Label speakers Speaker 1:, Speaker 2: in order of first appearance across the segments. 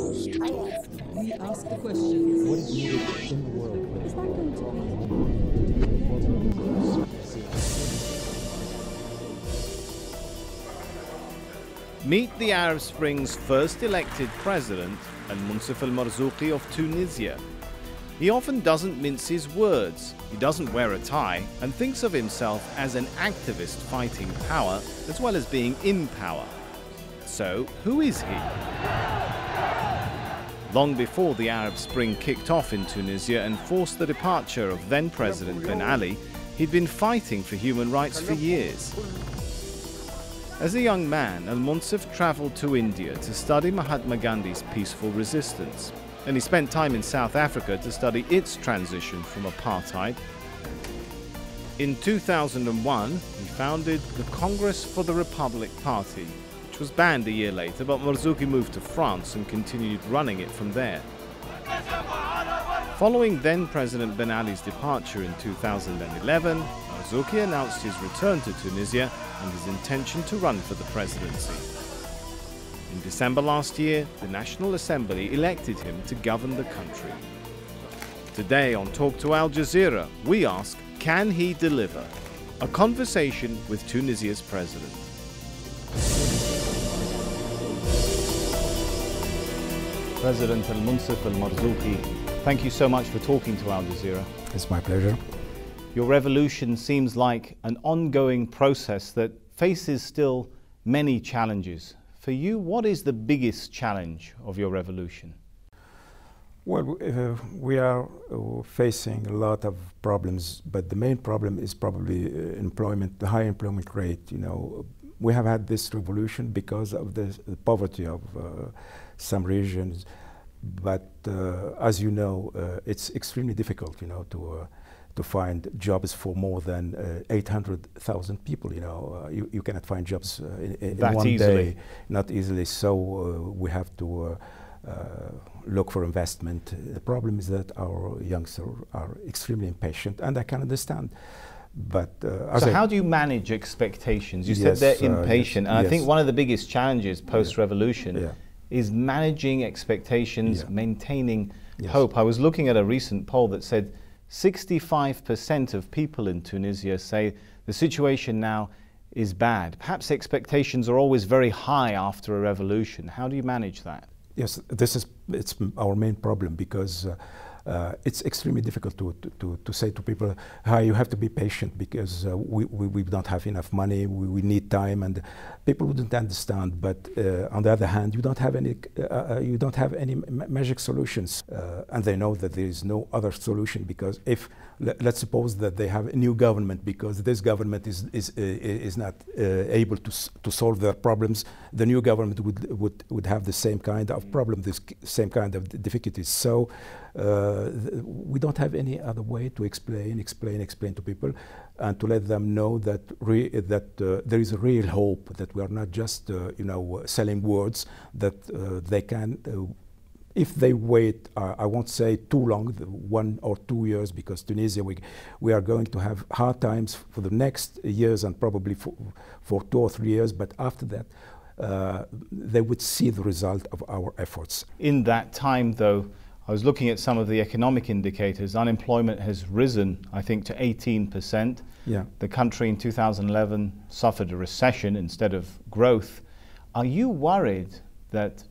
Speaker 1: We ask the questions.
Speaker 2: What is needed in the world?
Speaker 1: Is that going to be?
Speaker 3: Meet the Arab Spring's first elected president and Moncef Marzouki of Tunisia. He often doesn't mince his words, he doesn't wear a tie, and thinks of himself as an activist fighting power as well as being in power. So, who is he? Long before the Arab Spring kicked off in Tunisia and forced the departure of then-President Ben Ali, he'd been fighting for human rights for years. As a young man, Al-Moncef travelled to India to study Mahatma Gandhi's peaceful resistance, and he spent time in South Africa to study its transition from apartheid. In 2001, he founded the Congress for the Republic Party, which was banned a year later, but Marzouki moved to France and continued running it from there. Following then-President Ben Ali's departure in 2011, Marzouki announced his return to Tunisia and his intention to run for the presidency. In December last year, the National Assembly elected him to govern the country. Today on Talk to Al Jazeera, we ask, can he deliver? A conversation with Tunisia's president. President Al-Moncef Marzouki, thank you so much for talking to Al Jazeera.
Speaker 4: It's my pleasure.
Speaker 3: Your revolution seems like an ongoing process that faces still many challenges. For you, what is the biggest challenge of your revolution?
Speaker 4: Well, we are facing a lot of problems, but the main problem is probably employment, the high employment rate. You know, we have had this revolution because of the poverty of some regions, but as you know, it's extremely difficult, you know, to find jobs for more than 800,000 people. You know, you cannot find jobs in one day, not easily. So we have to look for investment. The problem is that our youngsters are extremely impatient, and I can understand. But
Speaker 3: so how do you manage expectations? You said they're impatient, and I think one of the biggest challenges post-revolution is managing expectations, maintaining hope. I was looking at a recent poll that said 65% of people in Tunisia say the situation now is bad. Perhaps expectations are always very high after a revolution. How do you manage that?
Speaker 4: Yes, it's our main problem, because it's extremely difficult to say to people, "Hi, you have to be patient because we don't have enough money. We need time," and people wouldn't understand. But on the other hand, you don't have any magic solutions, and they know that there is no other solution, because if let's suppose that they have a new government, because this government is not able to solve their problems, the new government would have the same kind of problem, this same kind of difficulties. So we don't have any other way to explain to people, and to let them know that there is a real hope, that we are not just selling words, that they can. If they wait, I won't say too long, 1 or 2 years, because Tunisia, we are going to have hard times for the next years, and probably for 2 or 3 years, but after that, they would see the result of our efforts.
Speaker 3: In that time, though, I was looking at some of the economic indicators. Unemployment has risen, I think, to 18%.
Speaker 4: Yeah.
Speaker 3: The country in 2011 suffered a recession instead of growth. Are you worried that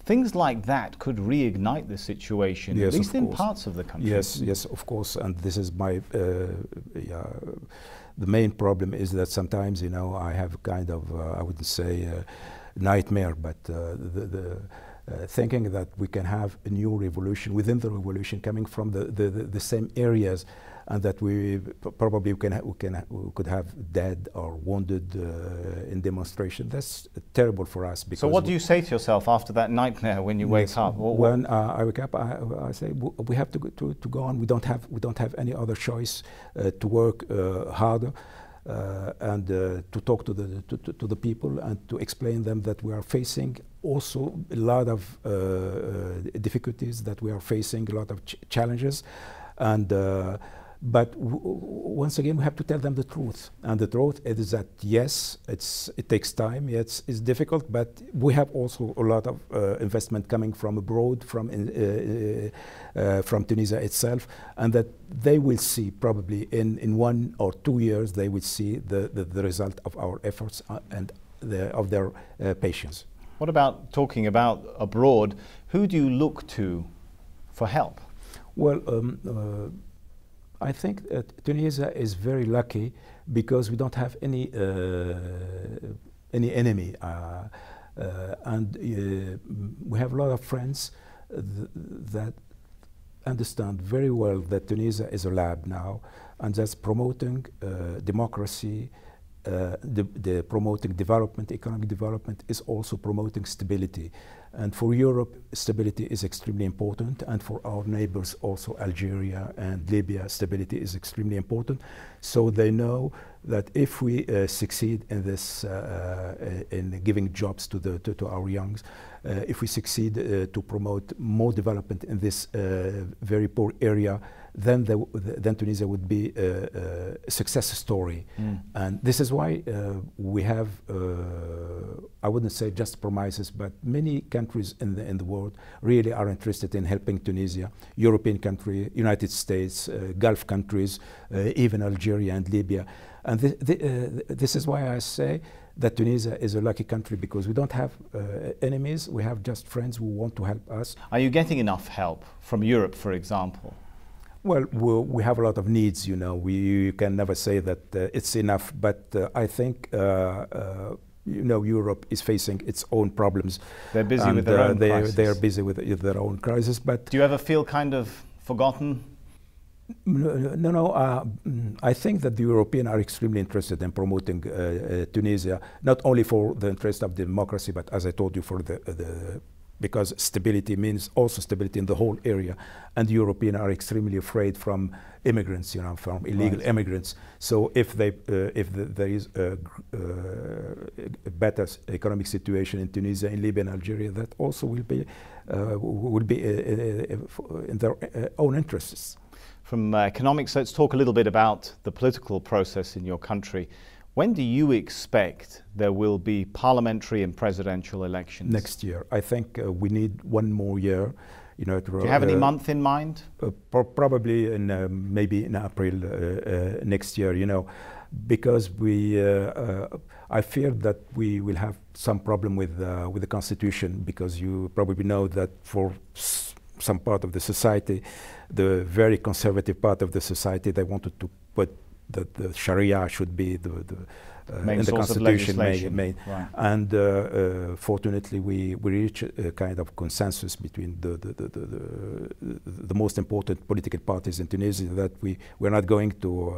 Speaker 3: things like that could reignite the situation,
Speaker 4: yes,
Speaker 3: at least in parts of the country?
Speaker 4: Yes, of course. And this is my the main problem is that sometimes, I have kind of I wouldn't say nightmare, but thinking that we can have a new revolution within the revolution, coming from the same areas, and that we probably could have dead or wounded in demonstration. That's terrible for us. Because
Speaker 3: so what do you say to yourself after that nightmare when you wake up?
Speaker 4: When I wake up, I say we have to go on. We don't have any other choice to work harder. And to talk to the people, and to explain them that we are facing also a lot of difficulties, that we are facing a lot of challenges, and But once again, we have to tell them the truth. And the truth is that, yes, it takes time, yes, it's difficult, but we have also a lot of investment coming from abroad, from Tunisia itself, and that they will see probably in 1 or 2 years, they will see the result of our efforts and of their patience.
Speaker 3: What about talking about abroad? Who do you look to for help?
Speaker 4: Well, I think Tunisia is very lucky because we don't have any enemy, and we have a lot of friends that understand very well that Tunisia is a lab now, and that's promoting democracy. Promoting development, economic development, is also promoting stability. And for Europe, stability is extremely important, and for our neighbors also, Algeria and Libya, stability is extremely important. So they know that if we succeed in this, in giving jobs to our youngs, if we succeed to promote more development in this very poor area, then Tunisia would be a success story. And this is why we have, I wouldn't say just promises, but many countries in the world really are interested in helping Tunisia. European countries, United States, Gulf countries, even Algeria and Libya. And this is why I say that Tunisia is a lucky country, because we don't have enemies, we have just friends who want to help us.
Speaker 3: Are you getting enough help from Europe, for example?
Speaker 4: Well, we have a lot of needs, you know. We can never say that it's enough, but I think, you know, Europe is facing its own problems.
Speaker 3: They're busy with their own crisis.
Speaker 4: They are busy with their own crisis, but...
Speaker 3: Do you ever feel kind of forgotten?
Speaker 4: No, I think that the Europeans are extremely interested in promoting Tunisia, not only for the interest of democracy, but as I told you, for because stability means also stability in the whole area, and the Europeans are extremely afraid from immigrants, you know, from illegal immigrants. So if there is a better economic situation in Tunisia, in Libya, and Algeria, that also will be in their own interests.
Speaker 3: From economics, let's talk a little bit about the political process in your country. When do you expect there will be parliamentary and presidential elections?
Speaker 4: Next year. I think we need 1 more year. You know,
Speaker 3: do you have any month in mind?
Speaker 4: Probably in maybe in April next year. You know, because I fear that we will have some problem with the constitution, because you probably know that for some part of the society, the very conservative part of the society, they wanted to put that the Sharia should be the in the constitution, right. And fortunately, we reach a kind of consensus between the most important political parties in Tunisia that we're not going to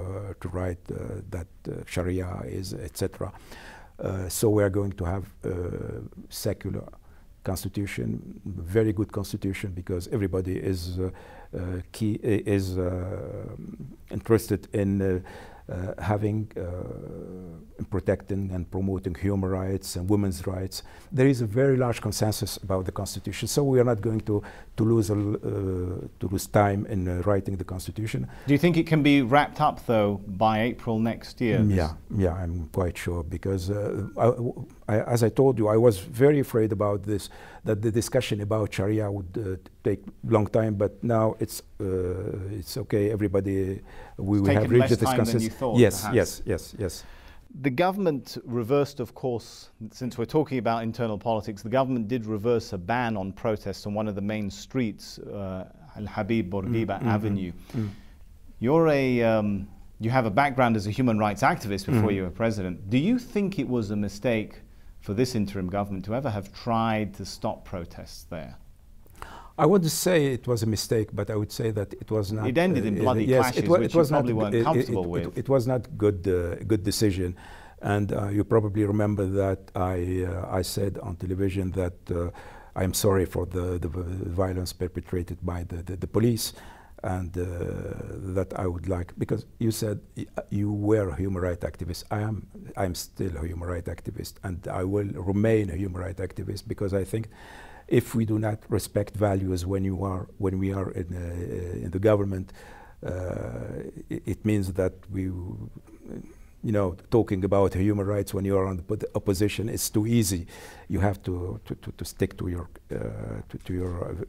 Speaker 4: write that Sharia is, etc. So we are going to have a secular constitution, very good constitution, because everybody is interested in having protecting and promoting human rights and women's rights. There is a very large consensus about the constitution, so we are not going to lose time in writing the constitution.
Speaker 3: Do you think it can be wrapped up though by April next year?
Speaker 4: Yeah, I'm quite sure, because as I told you, I was very afraid about this, that the discussion about Sharia would take long time, but now it's okay. Everybody, we have reached this consensus. Yes.
Speaker 3: The government reversed, of course, since we're talking about internal politics, the government did reverse a ban on protests on one of the main streets, Al-Habib Bourguiba Avenue. You have a background as a human rights activist before you were president. Do you think it was a mistake for this interim government to ever have tried to stop protests there?
Speaker 4: I wouldn't say it was a mistake, but I would say that it was not.
Speaker 3: It ended in bloody clashes, which you probably weren't comfortable with.
Speaker 4: It was not good decision, and you probably remember that I said on television that I'm sorry for the violence perpetrated by the police, and that I would like, because you said you were a human rights activist. I'm still a human rights activist, and I will remain a human rights activist, because I think if we do not respect values when we are in the government, it means that we, talking about human rights when you are on the opposition is too easy. You have to stick to your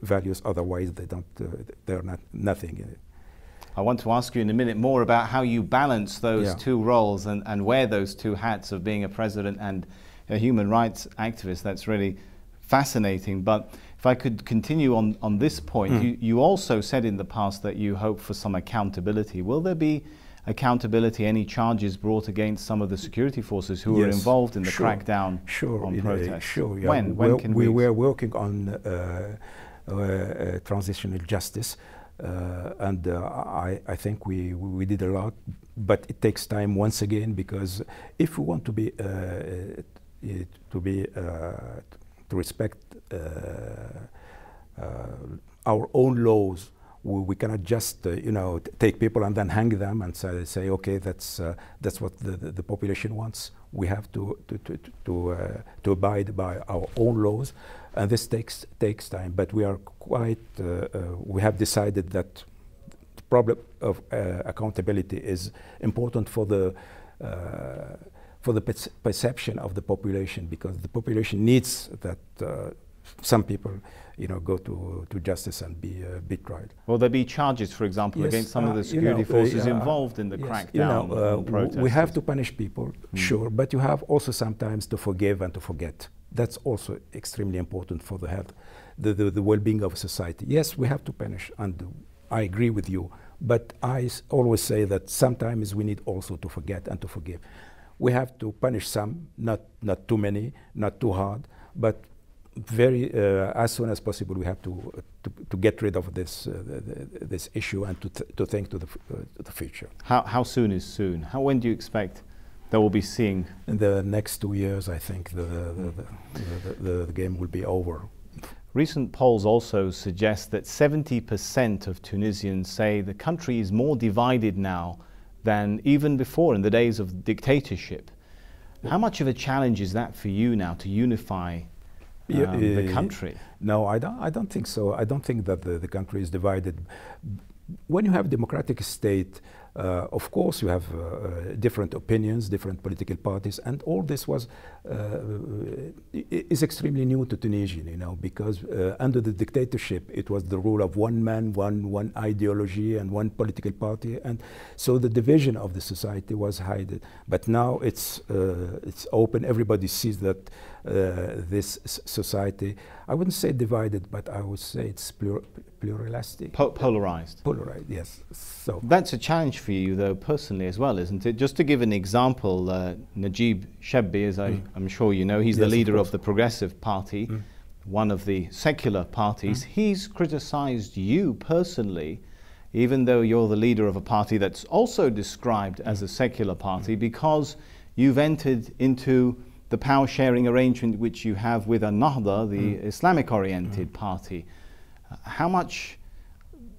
Speaker 4: values, otherwise they're not nothing.
Speaker 3: I want to ask you in a minute more about how you balance those two roles and wear those two hats of being a president and a human rights activist. That's really fascinating. But if I could continue on this point, you also said in the past that you hope for some accountability. Will there be accountability, any charges brought against some of the security forces who were involved in the crackdown on protests?
Speaker 4: Sure, yeah.
Speaker 3: When can we
Speaker 4: were working on transitional justice, and I think we did a lot, but it takes time once again, because if we want to respect our own laws, we cannot just take people and then hang them and say okay, that's what the population wants. We have to abide by our own laws, and this takes time. But we are quite we have decided that the problem of accountability is important for the perception of the population, because the population needs that some people go to justice and be tried.
Speaker 3: Will there be charges, for example, against some of the security forces involved in the crackdown on protesters?
Speaker 4: We have to punish people, sure, but you have also sometimes to forgive and to forget. That's also extremely important for the health, the well-being of society. Yes, we have to punish, and I agree with you, but I always say that sometimes we need also to forget and to forgive. We have to punish some, not too many, not too hard, but very as soon as possible we have to get rid of this issue and to think to the future.
Speaker 3: How soon is soon? When do you expect that we'll be seeing?
Speaker 4: In the next 2 years, I think the game will be over.
Speaker 3: Recent polls also suggest that 70% of Tunisians say the country is more divided now than even before in the days of dictatorship. How much of a challenge is that for you now to unify the country?
Speaker 4: No, I don't think so. I don't think that the country is divided. When you have a democratic state, of course you have different opinions, different political parties, and all this is extremely new to Tunisia, because under the dictatorship it was the rule of one man, one ideology and one political party, and so the division of the society was hidden. But now it's open. Everybody sees that this society, I wouldn't say divided, but I would say it's pluralistic.
Speaker 3: Polarized.
Speaker 4: Polarized, yes. So
Speaker 3: that's a challenge for you, though, personally as well, isn't it? Just to give an example, Najib Shebbi, as I'm sure you know, he's the leader of the Progressive Party, one of the secular parties. He's criticized you personally, even though you're the leader of a party that's also described as a secular party, because you've entered into the power-sharing arrangement which you have with Nahda, the Islamic-oriented party. How much,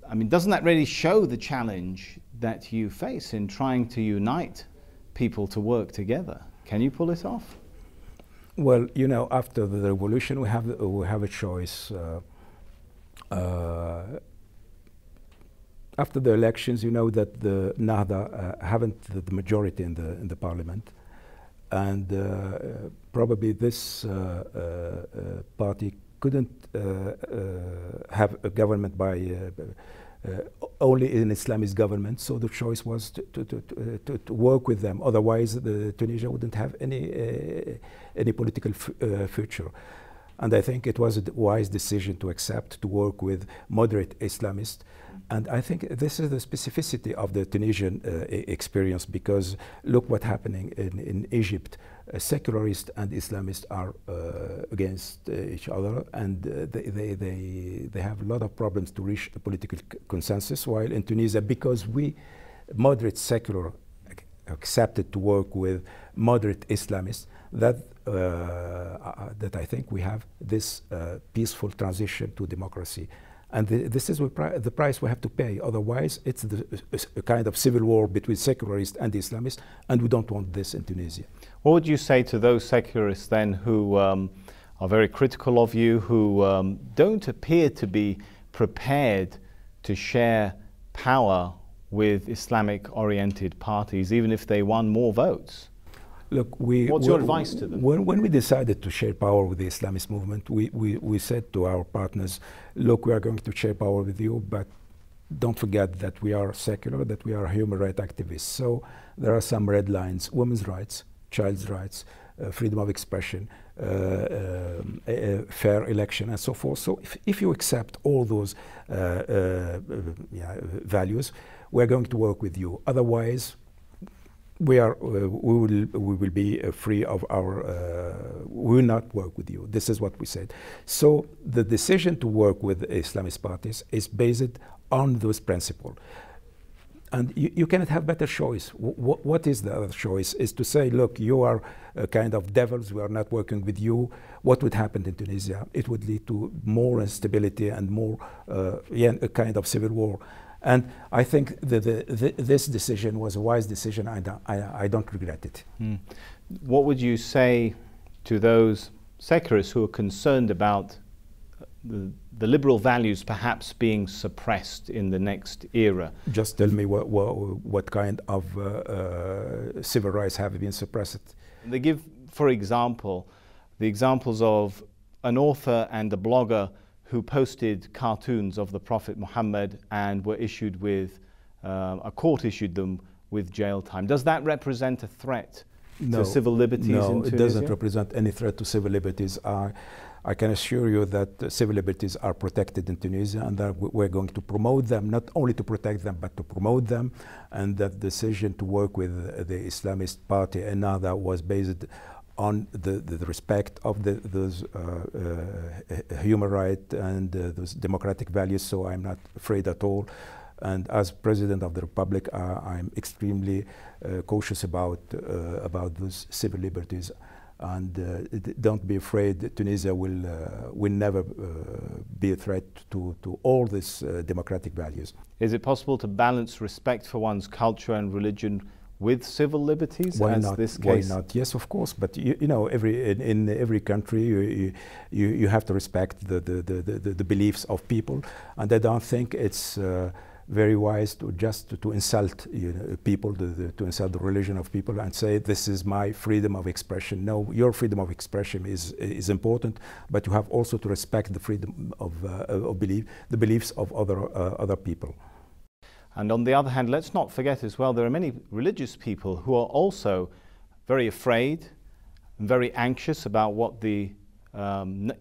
Speaker 3: I mean, doesn't that really show the challenge that you face in trying to unite people to work together? Can you pull it off?
Speaker 4: Well, after the revolution, we have a choice. After the elections, you know that the Nahda haven't the majority in the parliament, and probably this party couldn't have a government by only an Islamist government, so the choice was to work with them. Otherwise, Tunisia wouldn't have any political future. And I think it was a wise decision to accept to work with moderate Islamists. And I think this is the specificity of the Tunisian experience, because look what's happening in Egypt. Secularists and Islamists are against each other, and they have a lot of problems to reach a political consensus, while in Tunisia, because we moderate secular accepted to work with moderate Islamists, that I think we have this peaceful transition to democracy. And this is the price we have to pay. Otherwise, it's a kind of civil war between secularists and Islamists, and we don't want this in Tunisia.
Speaker 3: What would you say to those secularists then who are very critical of you, who don't appear to be prepared to share power with Islamic-oriented parties, even if they won more votes?
Speaker 4: Look,
Speaker 3: what's your advice to them?
Speaker 4: When we decided to share power with the Islamist movement, we said to our partners, look, we are going to share power with you, but don't forget that we are secular, that we are human rights activists. So there are some red lines: women's rights, child's rights, freedom of expression, fair election, and so forth. So if you accept all those values, we're going to work with you. Otherwise, we will be free of our. We will not work with you. This is what we said. So the decision to work with Islamist parties is based on those principles. And you cannot have better choice. What is the other choice? Is to say, look, you are kind of devils, we are not working with you. What would happen in Tunisia? It would lead to more instability and more, a kind of civil war. And I think this decision was a wise decision. I don't regret it.
Speaker 3: Mm. What would you say to those secularists who are concerned about the liberal values perhaps being suppressed in the next era?
Speaker 4: Just tell me what kind of civil rights have been suppressed.
Speaker 3: They give, for example, the examples of an author and a blogger who posted cartoons of the Prophet Muhammad and were issued with, a court issued them with jail time. Does that represent a threat to civil liberties in Tunisia?
Speaker 4: No, it doesn't represent any threat to civil liberties. I can assure you that civil liberties are protected in Tunisia, and that we're going to promote them, not only to protect them, but to promote them. And that decision to work with the Islamist party and Ennahda was based on the respect of those human rights and those democratic values. So I'm not afraid at all. And as President of the Republic, I'm extremely cautious about those civil liberties. And don't be afraid, Tunisia will never be a threat to all these democratic values.
Speaker 3: Is it possible to balance respect for one's culture and religion with civil liberties?
Speaker 4: Why
Speaker 3: as
Speaker 4: not?
Speaker 3: This case?
Speaker 4: Why not? Yes, of course. But you know, in every country, you have to respect the beliefs of people, and I don't think it's very wise to just to insult people, to insult the religion of people and say, this is my freedom of expression. No, your freedom of expression is important, but you have also to respect the freedom of belief, the beliefs of other people.
Speaker 3: And on the other hand, let's not forget as well, there are many religious people who are also very afraid and very anxious about what the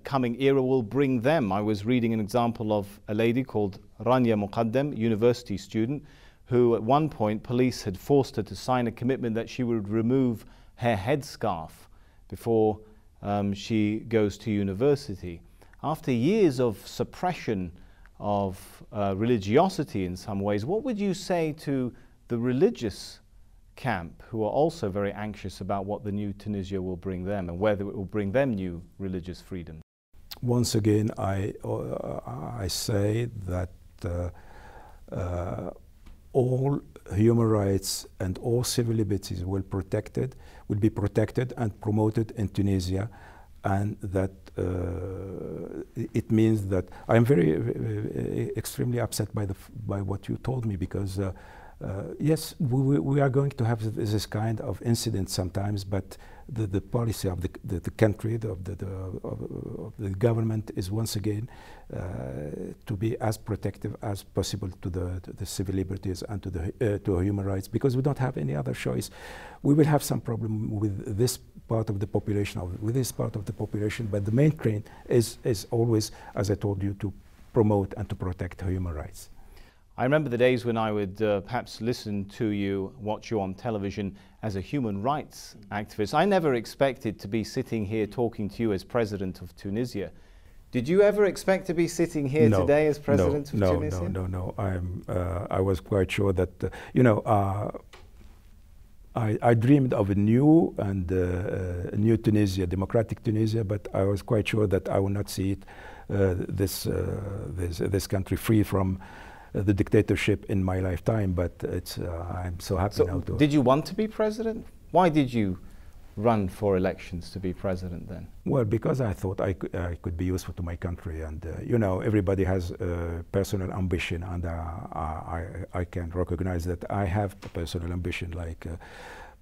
Speaker 3: coming era will bring them. I was reading an example of a lady called Rania Muqaddam, university student, who at one point police had forced her to sign a commitment that she would remove her headscarf before she goes to university. After years of suppression of religiosity in some ways, what would you say to the religious camp who are also very anxious about what the new Tunisia will bring them and whether it will bring them new religious freedom?
Speaker 4: Once again, I say that all human rights and all civil liberties will be protected and promoted in Tunisia, and that it means that I'm very extremely upset by what you told me, because yes, we are going to have this kind of incident sometimes, but the policy of the country, of the government, is once again to be as protective as possible to the civil liberties and to human rights, because we don't have any other choice. We will have some problem with this part of the population, but the main train is always, as I told you, to promote and to protect human rights.
Speaker 3: I remember the days when I would perhaps listen to you, watch you on television as a human rights activist. I never expected to be sitting here talking to you as President of Tunisia. Did you ever expect to be sitting here today as President of Tunisia?
Speaker 4: No. I was quite sure that, I dreamed of a new Tunisia, democratic Tunisia, but I was quite sure that I will not see it, this country free from the dictatorship in my lifetime. But I'm so happy now to.
Speaker 3: Did you want to be president? Why did you run for elections to be president then?
Speaker 4: Well, because I thought I could be useful to my country, and you know, everybody has personal ambition, and I can recognize that I have a personal ambition.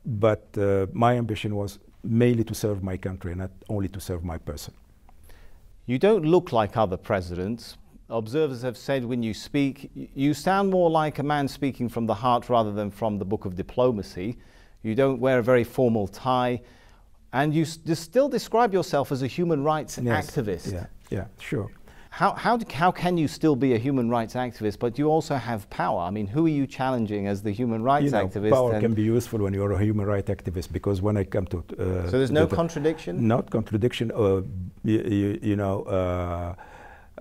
Speaker 4: But my ambition was mainly to serve my country, not only to serve my person.
Speaker 3: You don't look like other presidents. Observers have said when you speak, you sound more like a man speaking from the heart rather than from the book of diplomacy. You don't wear a very formal tie, and you still describe yourself as a human rights activist.
Speaker 4: Yeah, sure.
Speaker 3: How can you still be a human rights activist, but you also have power? I mean, who are you challenging as the human rights activist?
Speaker 4: Power can be useful when you're a human rights activist, because when I come to...
Speaker 3: so there's no contradiction?
Speaker 4: Not contradiction.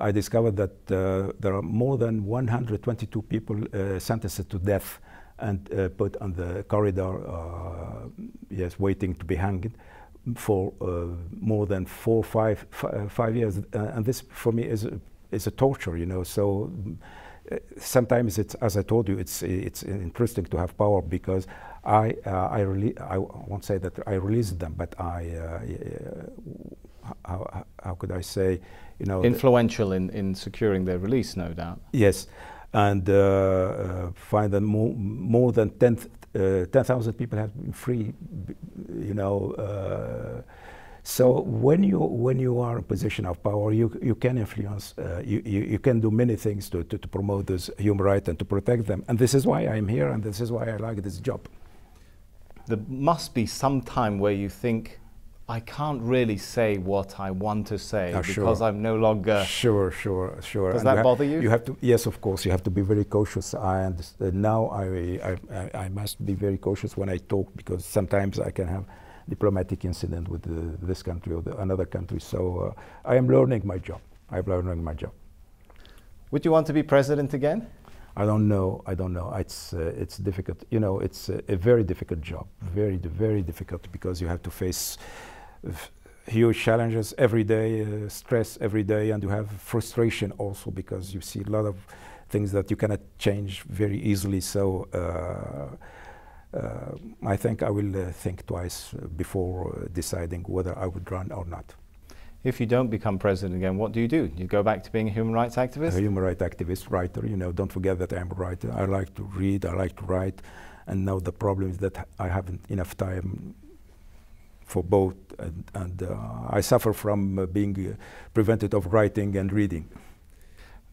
Speaker 4: I discovered that there are more than 122 people sentenced to death and put on the corridor, waiting to be hanged for more than 5 years, and this for me is a torture, you know. So sometimes it's, as I told you, it's interesting to have power, because I won't say that I released them, but how could I say, you know,
Speaker 3: influential in securing their release, no doubt.
Speaker 4: Yes, and find that more than 10,000 people have been free, you know. So when you are in a position of power, you can influence. You can do many things to promote those human rights and to protect them. And this is why I'm here, and this is why I like this job.
Speaker 3: There must be some time where you think, I can't really say what I want to say because I'm no longer...
Speaker 4: Sure.
Speaker 3: Does that bother you?
Speaker 4: You have to, yes, of course, you have to be very cautious. I understand. Now I must be very cautious when I talk, because sometimes I can have diplomatic incident with this country or another country. So I am learning my job. I'm learning my job.
Speaker 3: Would you want to be president again?
Speaker 4: I don't know. It's difficult. You know, it's a very difficult job. Very difficult, because you have to face huge challenges every day, stress every day, and you have frustration also, because you see a lot of things that you cannot change very easily. So I think I will think twice before deciding whether I would run or not.
Speaker 3: If you don't become president again, what do? You go back to being a human rights activist?
Speaker 4: A human rights activist, writer. You know, don't forget that I'm a writer. I like to read, I like to write, and now the problem is that I haven't enough time for both, and I suffer from being prevented of writing and reading.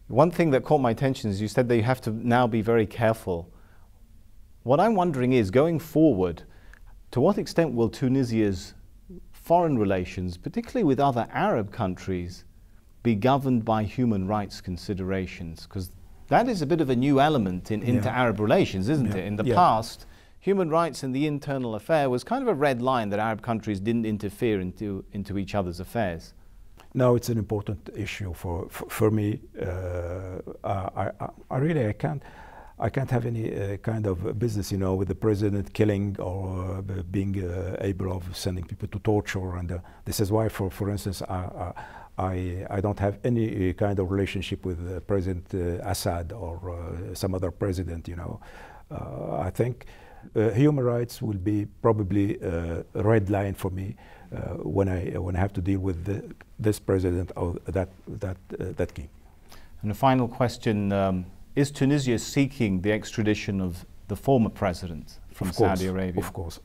Speaker 3: One thing that caught my attention is you said that you have to now be very careful. What I'm wondering is, going forward, to what extent will Tunisia's foreign relations, particularly with other Arab countries, be governed by human rights considerations? Because that is a bit of a new element into Arab relations, isn't it? In the past, human rights in the internal affair was kind of a red line that Arab countries didn't interfere into each other's affairs.
Speaker 4: No, it's an important issue for me. I can't have any kind of business, you know, with the president killing or being able of sending people to torture. And this is why, for instance, I don't have any kind of relationship with President Assad or some other president, you know. I think human rights will be probably a red line for me when I have to deal with this president or that king.
Speaker 3: And a final question. Is Tunisia seeking the extradition of the former president from Saudi Arabia?
Speaker 4: Of course.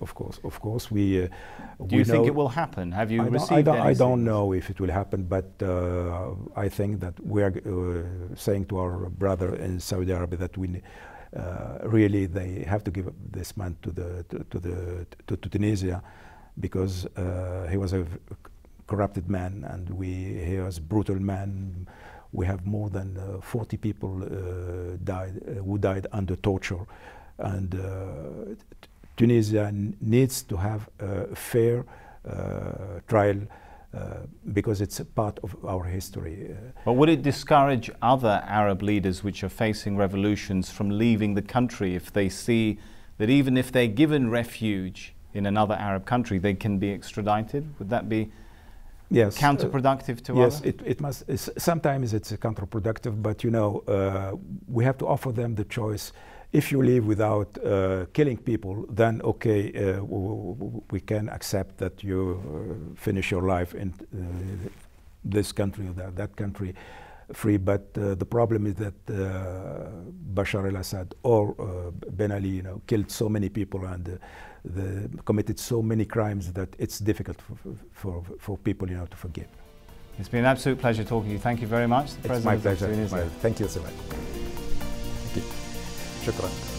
Speaker 3: Do you think it will happen? Have you received any?
Speaker 4: I don't know if it will happen, but I think that we are saying to our brother in Saudi Arabia that we really they have to give this man to Tunisia, because he was a corrupted man, and he was a brutal man. We have more than 40 people who died under torture, and Tunisia needs to have a fair trial because it's a part of our history.
Speaker 3: But would it discourage other Arab leaders which are facing revolutions from leaving the country if they see that even if they're given refuge in another Arab country, they can be extradited? Would that be counterproductive to
Speaker 4: yes,
Speaker 3: others?
Speaker 4: it must. Sometimes it's counterproductive, but you know, we have to offer them the choice. If you live without killing people, then okay, we can accept that you finish your life in this country or that country free. But the problem is that Bashar al-Assad or Ben Ali, killed so many people and committed so many crimes that it's difficult for people, to forgive.
Speaker 3: It's been an absolute pleasure talking to you. Thank you very much.
Speaker 4: It's my pleasure. Thank you so much. Thank you. Shukran.